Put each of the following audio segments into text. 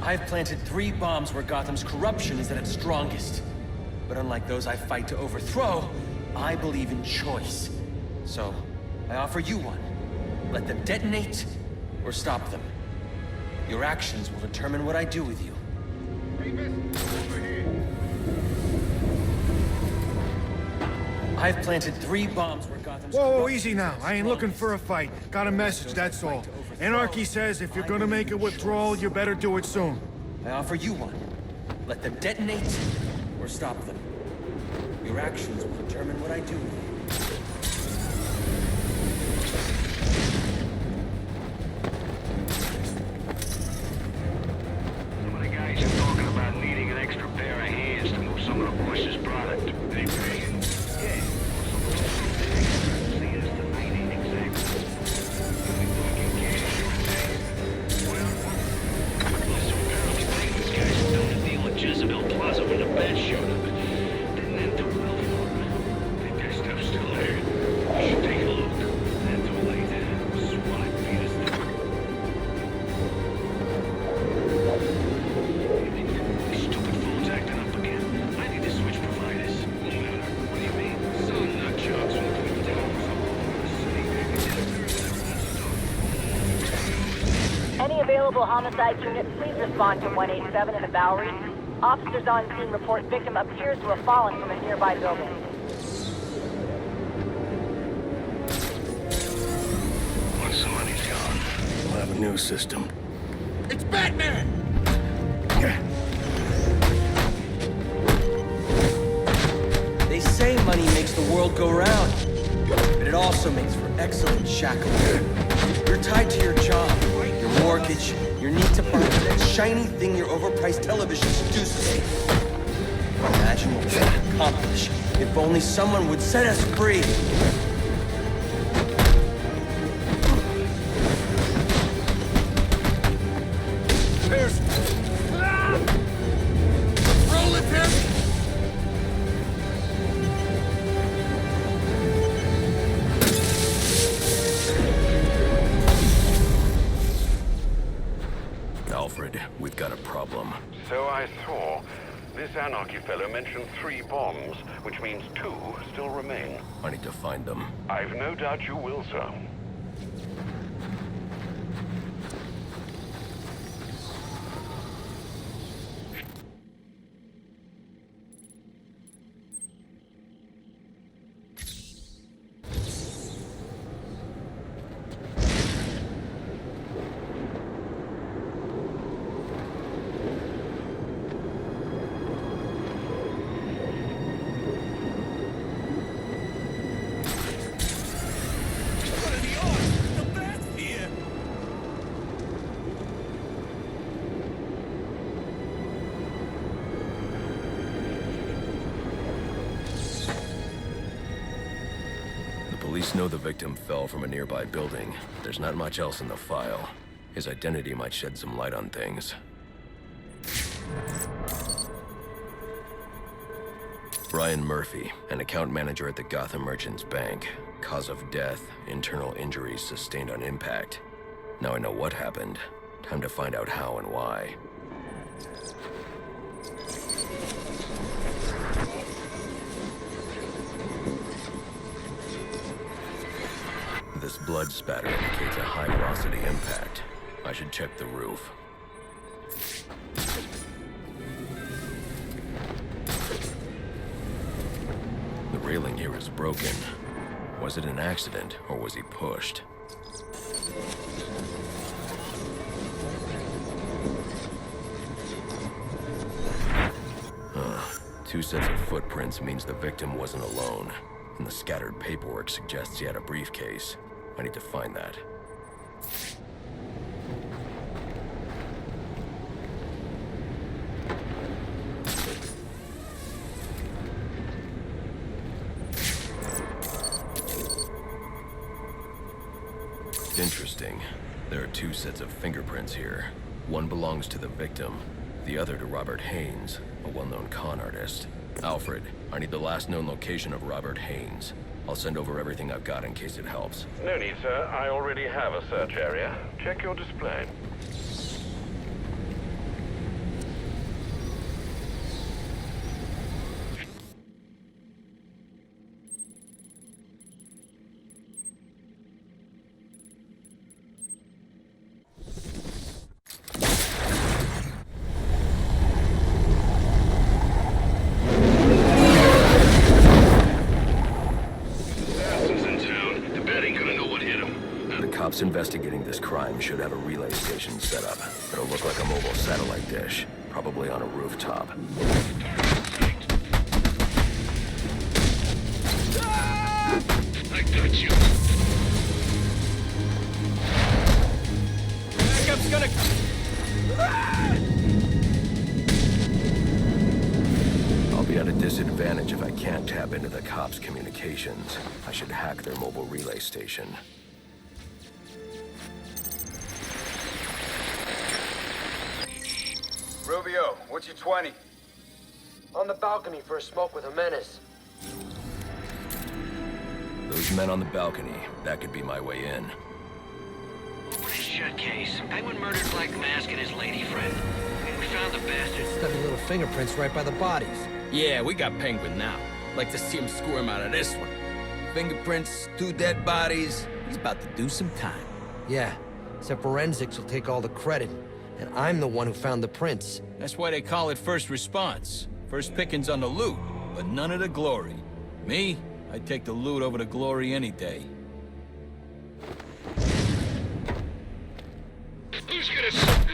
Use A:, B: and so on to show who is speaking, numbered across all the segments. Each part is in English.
A: I've planted 3 bombs where Gotham's corruption is at its strongest. But unlike those I fight to overthrow, I believe in choice. So, I offer you one. Let them detonate, or stop them. Your actions will determine what I do with you. I've planted 3 bombs where Gotham's
B: Whoa, easy now. I ain't looking for a fight. Got a message, that's all. Anarchy says if you're gonna make a withdrawal, you better do it soon.
A: I offer you one. Let them detonate, or stop them. Your actions will determine what I do with you.
C: Some of the guys are talking about needing an extra pair of hands to move some of the boss's product. They pay. Yeah. See us tonight ain't exactly. These guys have done a deal at Jezebel Plaza when the bats showed up. Didn't end too well for them. Think that stuff's still there. You should take a look. Then too late. SWAT beat us down. These stupid phones acting up again. I need to switch providers. No matter. What do you mean? Some nut jobs will put down.
D: Any available homicide units, please respond to 187 in the Bowery. Officers on scene report victim appears to have fallen from a nearby building.
C: Once the money's gone,
E: We'll have a new system.
B: It's Batman!
A: They say money makes the world go round, but it also makes for excellent shackles. You're tied to your job, your mortgage, your need to buy that shiny thing your overpriced television seduces you. Imagine what we could accomplish if only someone would set us free.
B: There's... Roll it, Pim!
E: Alfred, we've got a problem.
F: So I saw. This Anarchy fellow mentioned 3 bombs, which means 2 still remain.
E: I need to find them.
F: I've no doubt you will, sir.
E: Police know the victim fell from a nearby building. There's not much else in the file. His identity might shed some light on things. Brian Murphy, an account manager at the Gotham Merchants Bank. Cause of death, internal injuries sustained on impact. Now I know what happened. Time to find out how and why. This blood spatter indicates a high-velocity impact. I should check the roof. The railing here is broken. Was it an accident, or was he pushed? Two sets of footprints means the victim wasn't alone, and the scattered paperwork suggests he had a briefcase. I need to find that. Interesting. There are 2 sets of fingerprints here. One belongs to the victim, the other to Robert Haynes, a well-known con artist. Alfred, I need the last known location of Robert Haynes. I'll send over everything I've got in case it helps.
F: No need, sir. I already have a search area. Check your display.
E: cops investigating this crime should have a relay station set up. It'll look like a mobile satellite dish, probably on a rooftop.
C: I got you.
A: Backup's gonna...
E: I'll be at a disadvantage if I can't tap into the cops' communications. I should hack their mobile relay station.
G: Rubio, what's your 20?
H: On the balcony for a smoke with Jimenez.
E: Those men on the balcony, that could be my way in.
C: Open his shut case. Penguin murdered Black Mask and his lady friend. We found the bastards.
H: Stubby little fingerprints right by the bodies.
I: Yeah, we got Penguin now. Like to see him squirm out of this one. Fingerprints, 2 dead bodies. He's about to do some time.
H: Yeah, except forensics will take all the credit. And I'm the one who found the prints.
I: That's why they call it first response. First pickings on the loot, but none of the glory. Me, I'd take the loot over the glory any day.
C: Who's gonna...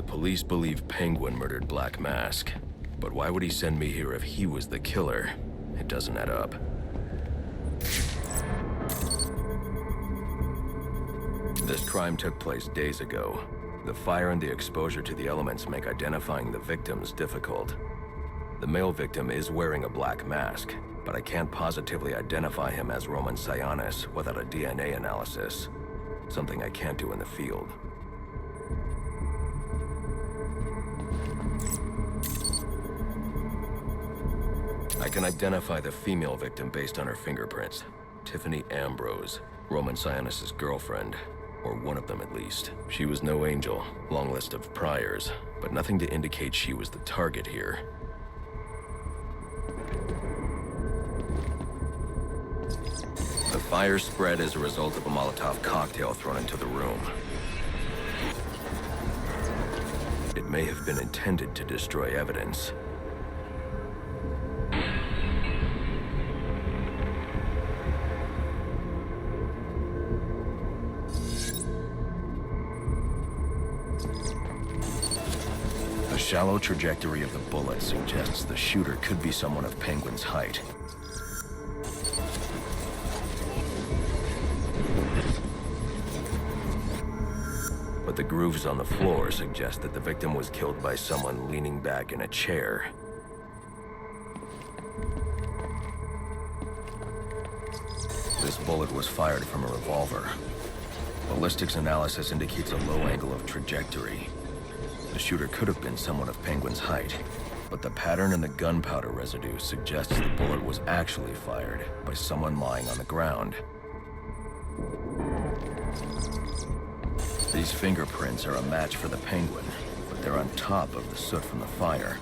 E: Police believe Penguin murdered Black Mask. But why would he send me here if he was the killer? It doesn't add up. This crime took place days ago. The fire and the exposure to the elements make identifying the victims difficult. The male victim is wearing a black mask, but I can't positively identify him as Roman Sionis without a DNA analysis. Something I can't do in the field. I can identify the female victim based on her fingerprints. Tiffany Ambrose, Roman Sionis' girlfriend. Or one of them at least. She was no angel, long list of priors, but nothing to indicate she was the target here. The fire spread as a result of a Molotov cocktail thrown into the room. It may have been intended to destroy evidence. The shallow trajectory of the bullet suggests the shooter could be someone of Penguin's height. But the grooves on the floor suggest that the victim was killed by someone leaning back in a chair. This bullet was fired from a revolver. Ballistics analysis indicates a low angle of trajectory. The shooter could have been someone of Penguin's height, but the pattern in the gunpowder residue suggests the bullet was actually fired by someone lying on the ground. These fingerprints are a match for the Penguin, but they're on top of the soot from the fire.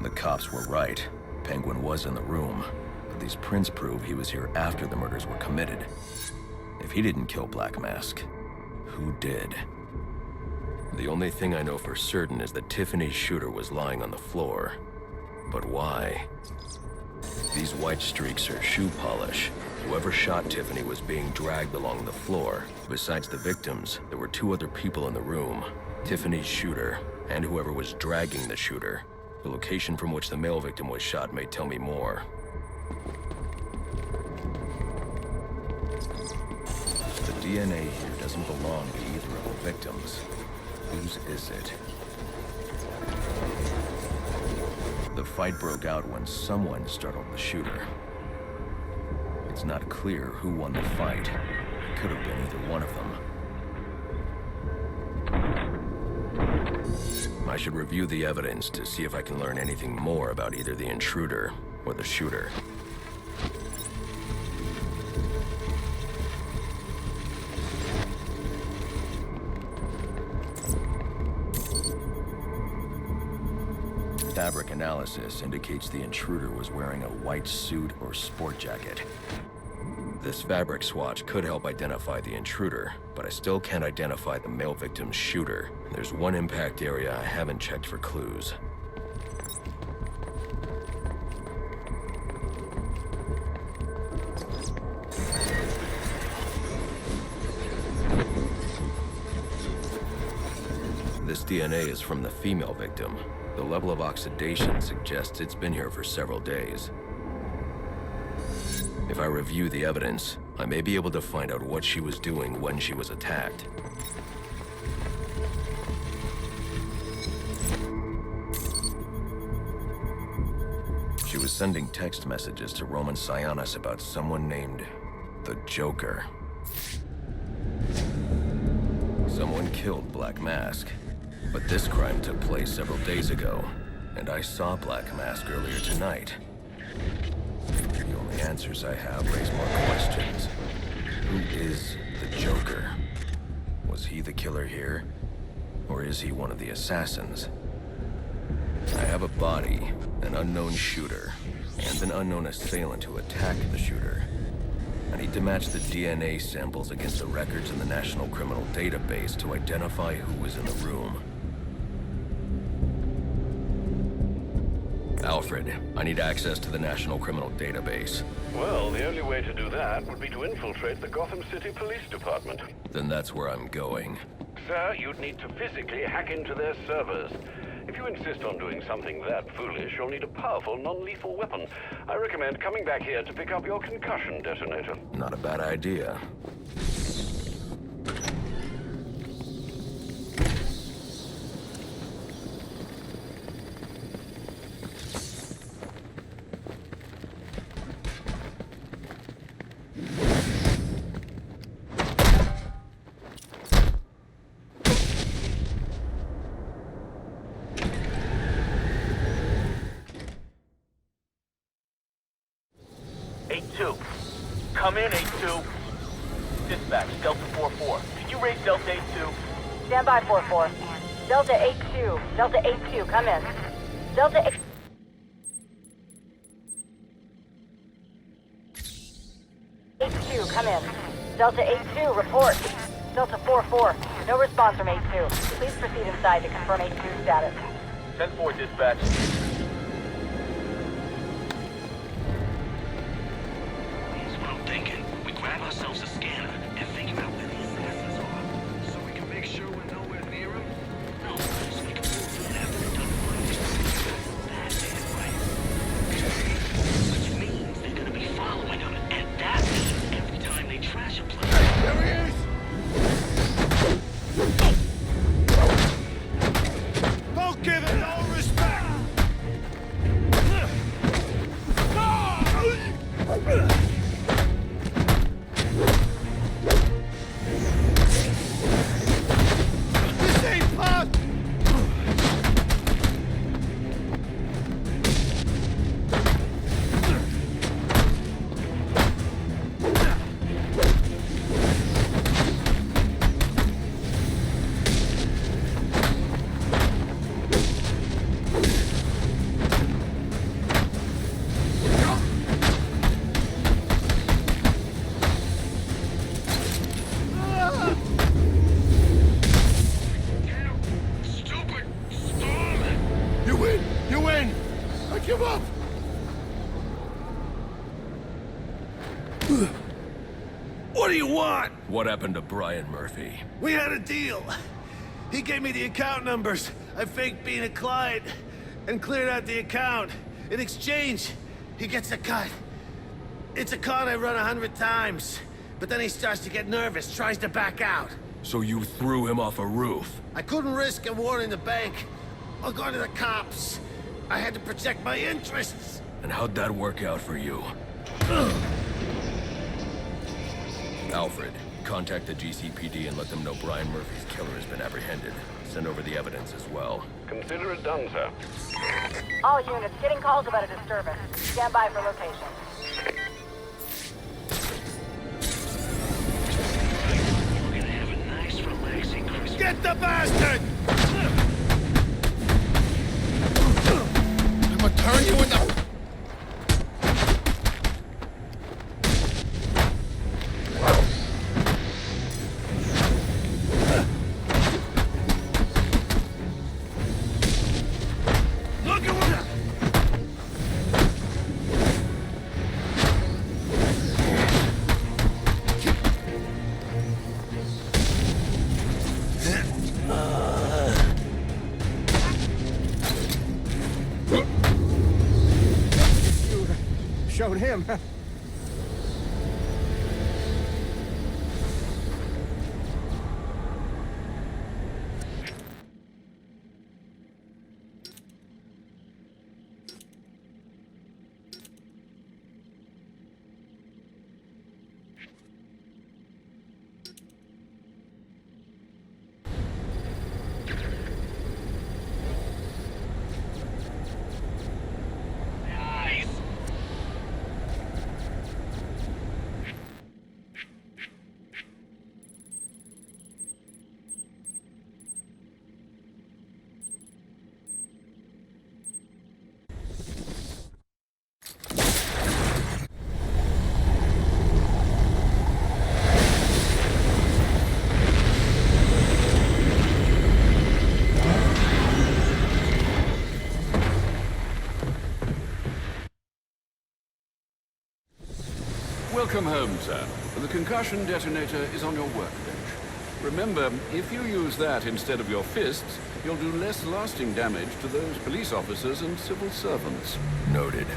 E: The cops were right. Penguin was in the room, but these prints prove he was here after the murders were committed. If he didn't kill Black Mask, who did? The only thing I know for certain is that Tiffany's shooter was lying on the floor. But why? These white streaks are shoe polish. Whoever shot Tiffany was being dragged along the floor. Besides the victims, there were 2 other people in the room. Tiffany's shooter, and whoever was dragging the shooter. The location from which the male victim was shot may tell me more. The DNA here doesn't belong to either of the victims. Whose is it? The fight broke out when someone startled the shooter. It's not clear who won the fight. It could have been either one of them. I should review the evidence to see if I can learn anything more about either the intruder or the shooter. Fabric analysis indicates the intruder was wearing a white suit or sport jacket. This fabric swatch could help identify the intruder, but I still can't identify the male victim's shooter. There's one impact area I haven't checked for clues. This DNA is from the female victim. The level of oxidation suggests it's been here for several days. If I review the evidence, I may be able to find out what she was doing when she was attacked. She was sending text messages to Roman Sionis about someone named the Joker. Someone killed Black Mask. But this crime took place several days ago, and I saw Black Mask earlier tonight. The only answers I have raise more questions. Who is the Joker? Was he the killer here? Or is he one of the assassins? I have a body, an unknown shooter, and an unknown assailant who attacked the shooter. I need to match the DNA samples against the records in the National Criminal Database to identify who was in the room. Alfred, I need access to the National Criminal Database.
F: Well, the only way to do that would be to infiltrate the Gotham City Police Department.
E: Then that's where I'm going.
F: Sir, you'd need to physically hack into their servers. If you insist on doing something that foolish, you'll need a powerful, non-lethal weapon. I recommend coming back here to pick up your concussion detonator.
E: Not a bad idea.
J: Come in, 8-2. Dispatch, Delta 4-4. Can you raise Delta 8-2?
D: Stand by, 4-4. Delta 8-2. Delta 8-2, come in. Delta 8-2, come in. Delta 8-2, report. Delta 4-4, no response from 8-2. Please proceed inside to confirm 8-2 status.
J: 10-4, dispatch.
C: Grab ourselves a scanner and figure out where the assassins are, so we can make sure we're nowhere near them. No, so we can move in after they're done fighting. That's it, right? Which means they're gonna be following them, and that means every time they trash a place.
B: There he is! Don't give it no respect! Give up!
K: What do you want?
E: What happened to Brian Murphy?
K: We had a deal. He gave me the account numbers. I faked being a client and cleared out the account. In exchange, he gets a cut. It's a con I run 100 times. But then he starts to get nervous, tries to back out.
E: So you threw him off a roof?
K: I couldn't risk him warning the bank or going to the cops. I had to protect my interests.
E: And how'd that work out for you? Alfred, Contact the GCPD and let them know Brian Murphy's killer has been apprehended. Send over the evidence as well.
F: Consider it done, sir.
D: All units, getting calls about a disturbance. Stand by for location.
C: We're gonna have a nice, relaxing Christmas.
K: Get the bastard!
L: I'm gonna turn you into...
B: Showed him.
F: Welcome home, sir. The concussion detonator is on your workbench. Remember, if you use that instead of your fists, you'll do less lasting damage to those police officers and civil servants.
E: Noted.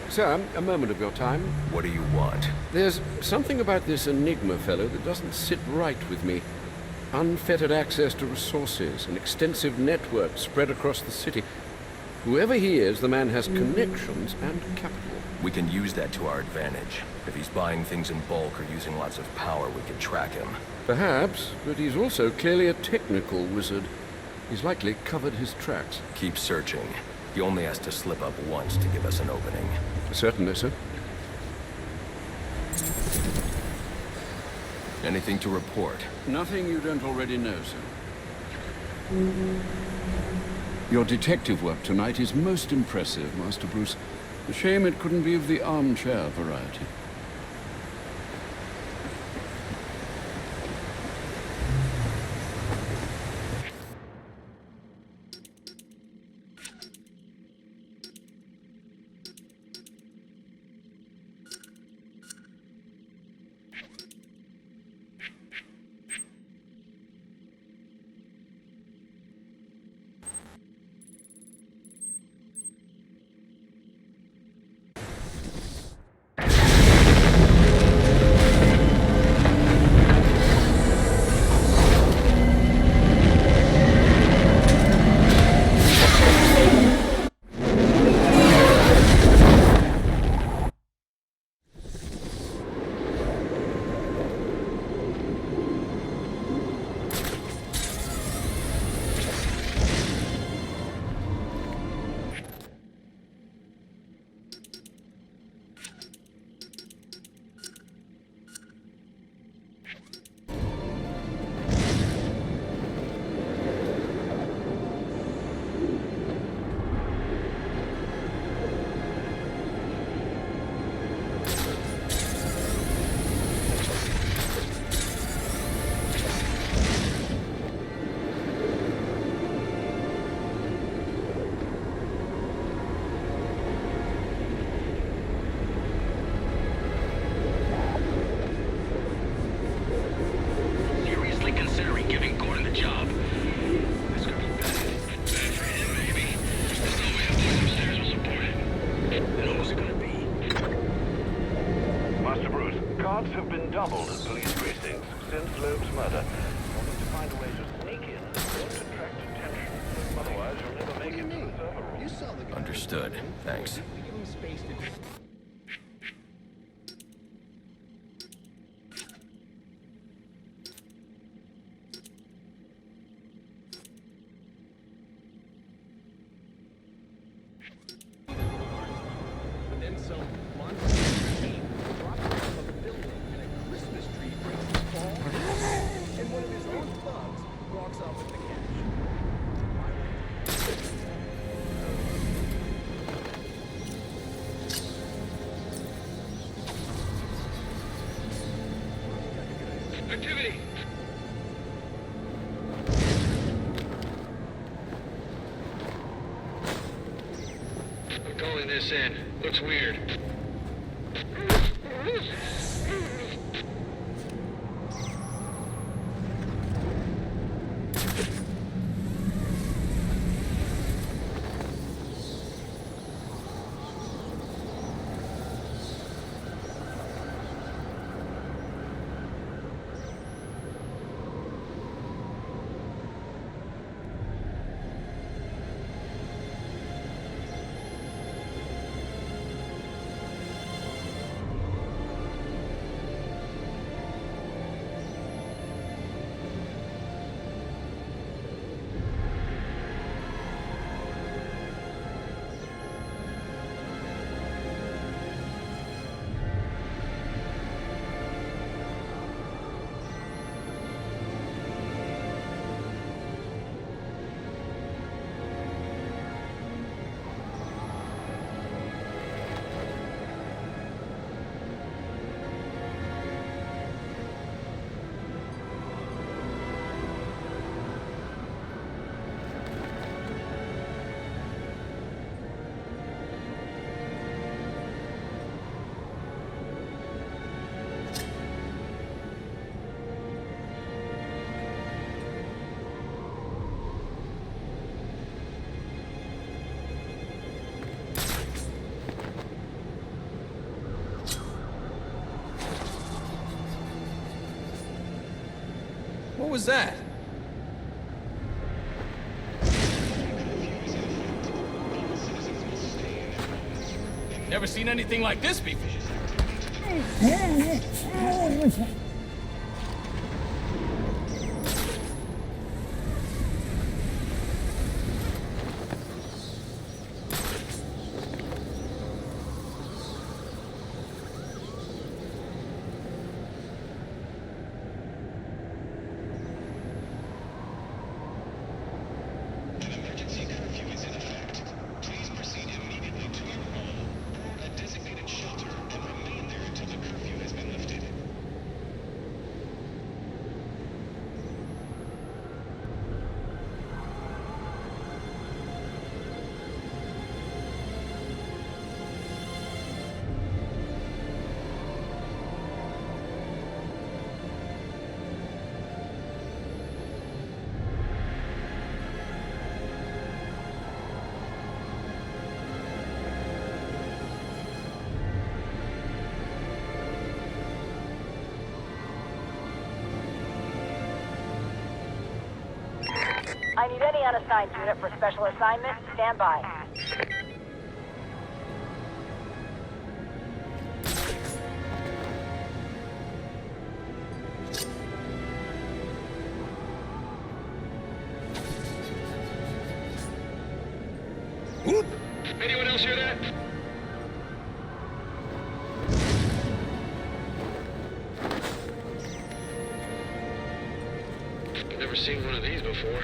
F: Sir, a moment of your time.
E: What do you want?
F: There's something about this Enigma fellow that doesn't sit right with me. Unfettered access to resources, an extensive network spread across the city. Whoever he is, the man has connections and capital.
E: We can use that to our advantage. If he's buying things in bulk or using lots of power, we can track him.
F: Perhaps, but he's also clearly a technical wizard. He's likely covered his tracks.
E: Keep searching. He only has to slip up once to give us an opening.
F: Certainly, sir.
E: Anything to report?
F: Nothing you don't already know, sir. Your detective work tonight is most impressive, Master Bruce. A shame it couldn't be of the armchair variety.
C: findings since Loeb's murder. We'll need to find a way to sneak in and don't attract attention. Otherwise, you'll never make it to the server room.
E: Understood. Thanks.
C: Activity! I'm calling this in. Looks weird.
I: What was that? Never seen anything like this before.
D: I need any unassigned unit for special assignment. Stand by.
C: Whoop! Anyone else hear that? I've never seen one of these before.